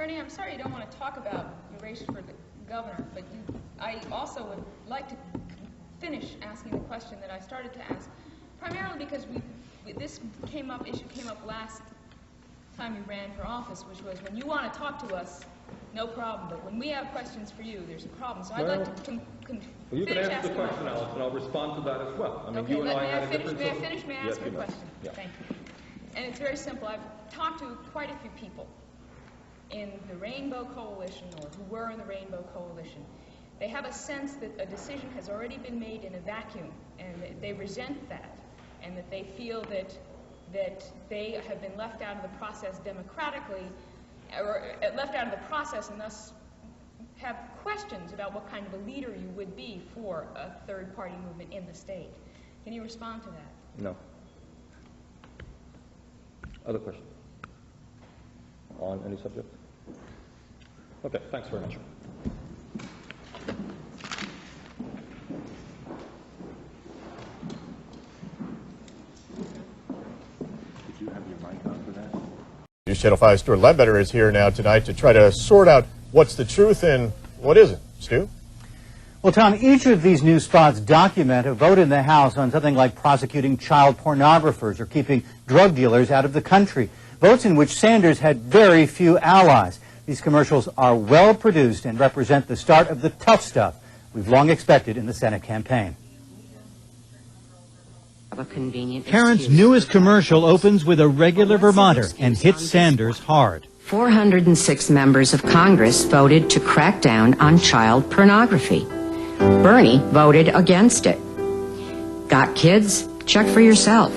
Bernie, I'm sorry you don't want to talk about your race for the governor, but I also would like to finish asking the question that I started to ask, primarily because this issue came up last time you ran for office, which was when you want to talk to us, no problem, but when we have questions for you, there's a problem. So I'd like to you can ask the question, Alice, and I'll respond to that as well. I mean, okay, you and I had a difference. May I finish? May I ask a question? Yeah. Thank you. And it's very simple. I've talked to quite a few people in the Rainbow Coalition, or who were in the Rainbow Coalition. They have a sense that a decision has already been made in a vacuum, and they resent that, and that they feel that they have been left out of the process democratically, or left out of the process, and thus have questions about what kind of a leader you would be for a third-party movement in the state. Can you respond to that? No. Other questions? On any subject? Okay, thanks very much. Did you have your mic on for that? News Channel 5 Stuart Ledbetter is here now tonight to try to sort out what's the truth and what isn't. Stu? Well, Tom, each of these news spots document a vote in the House on something like prosecuting child pornographers or keeping drug dealers out of the country. Votes in which Sanders had very few allies. These commercials are well produced and represent the start of the tough stuff we've long expected in the Senate campaign. Karen's newest commercial opens with a regular Vermonter and hits Sanders hard. 406 members of Congress voted to crack down on child pornography. Bernie voted against it. Got kids? Check for yourself.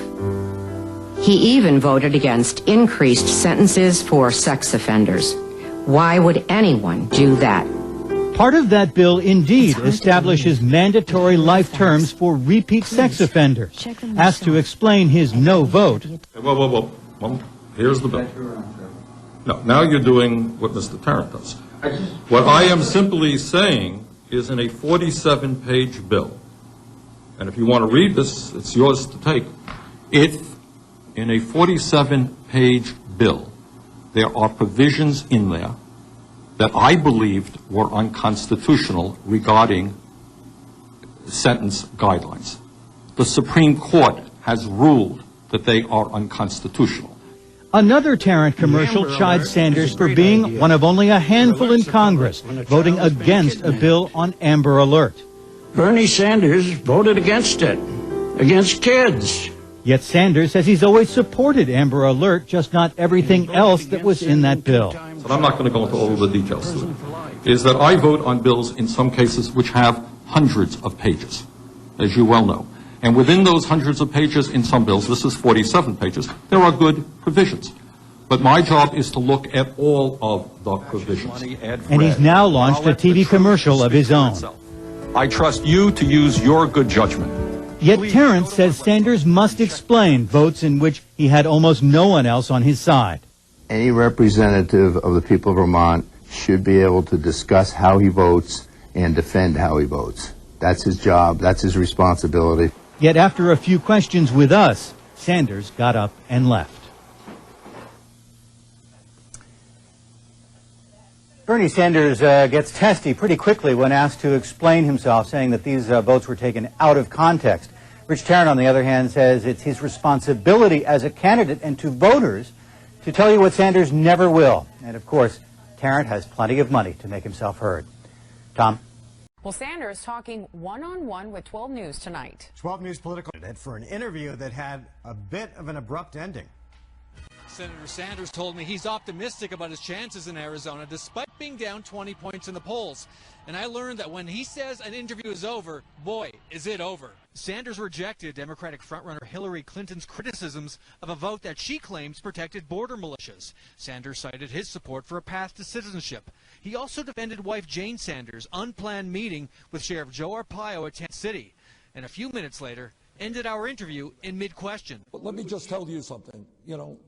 He even voted against increased sentences for sex offenders. Why would anyone do that? Part of that bill indeed establishes mandatory life terms for repeat sex offenders. Asked to explain his no vote. Well, here's the bill. No, now you're doing what Mr. Tarrant does. What I am simply saying is in a 47-page bill, and if you want to read this, it's yours to take. If in a 47-page bill there are provisions in there that I believed were unconstitutional regarding sentence guidelines. The Supreme Court has ruled that they are unconstitutional. Another Tarrant commercial chides Sanders for being one of only a handful in Congress voting against a bill on Amber Alert. Bernie Sanders voted against it, against kids. Yet Sanders says he's always supported Amber Alert, just not everything else that was in that bill. But I'm not going to go into all of the details to it. Is that I vote on bills in some cases which have hundreds of pages, as you well know. And within those hundreds of pages in some bills, this is 47 pages, there are good provisions. But my job is to look at all of the provisions. And he's now launched a TV commercial of his own. I trust you to use your good judgment. Yet Tarrant says Sanders must explain votes in which he had almost no one else on his side. Any representative of the people of Vermont should be able to discuss how he votes and defend how he votes. That's his job. That's his responsibility. Yet after a few questions with us, Sanders got up and left. Bernie Sanders gets testy pretty quickly when asked to explain himself, saying that these votes were taken out of context. Rich Tarrant, on the other hand, says it's his responsibility as a candidate and to voters to tell you what Sanders never will. And, of course, Tarrant has plenty of money to make himself heard. Tom? Well, Sanders talking one-on-one with 12 News tonight. 12 News political for an interview that had a bit of an abrupt ending. Senator Sanders told me he's optimistic about his chances in Arizona despite being down 20 points in the polls. And I learned that when he says an interview is over, boy, is it over. Sanders rejected Democratic frontrunner Hillary Clinton's criticisms of a vote that she claims protected border militias. Sanders cited his support for a path to citizenship. He also defended wife Jane Sanders' unplanned meeting with Sheriff Joe Arpaio at Tent City. And a few minutes later, ended our interview in mid-question. But let me just tell you something. You know,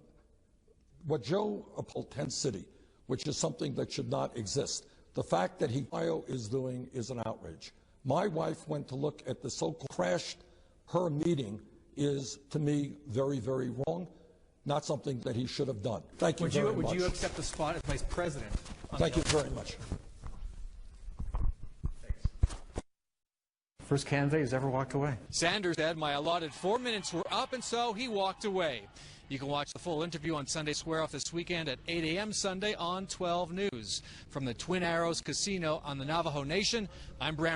what Joe Arpaio Tent City, which is something that should not exist, the fact that Arpaio is doing is an outrage. My wife went to look at the so-called crashed. Her meeting is, to me, very, very wrong. not something that he should have done. Thank you very much. Would you accept the spot as vice president? Thank you very much. First candidate who's ever walked away. Sanders said my allotted 4 minutes were up, and so he walked away. You can watch the full interview on Sunday Square Off this weekend at 8 a.m. Sunday on 12 News. From the Twin Arrows Casino on the Navajo Nation, I'm Bram.